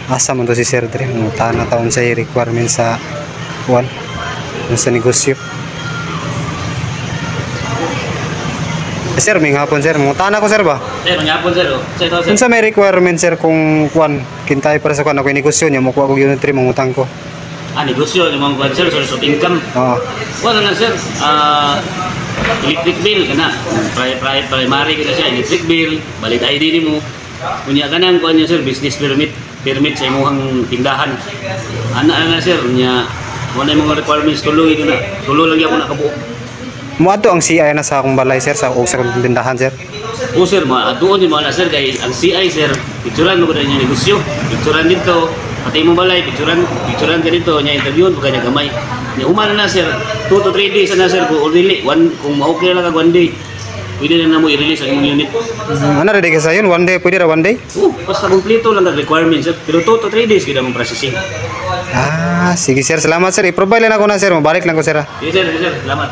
Asa man to si Sir Dre, mga na taon sa requirement sa kuan sa negosyo. Sir, may hapon sir, mga ko sir ba? Sir, may hapon sir. Kung sa may requirement sir kung kuan kintay para sa kuan ako negosyo niya makuha ko unit 3 mangutang ko. Negosyo yung mga kuan sir, source of income. Oo. Wala na sir, electric bill kana. Primary kita siya, electric bill, balik ID mo. Kunya kanang kuan niya sir, business permit sa imong tindahan. Ana sir, nya wala mga requirements tuloy na. Tuloy lang gyud ako nakabuo. Mo ato ang CI na sa akong balay sir sa usa ka tindahan sir. O sir, doon yung mga sir kay ang CI sir, picturean mo ko na yung negosyo. Picturean dito, pati mo balay, picturean ka dito, nya interviewon pagka niya gamay. Nya umana na sir, 2 to 3 days na sir kung ordinary, kung ma-okay lang kag 1 day. Pwede na mo i-release ang imong unit. Ano ready ka sa yun? One day? Pwede ra one day? Basta kompleto lang ang requirements sir. Pero 2 to 3 days kita mong processing. Sige sir, salamat sir. I-provide lang ako na sir. Mabalik lang ko sir. Sige sir, salamat.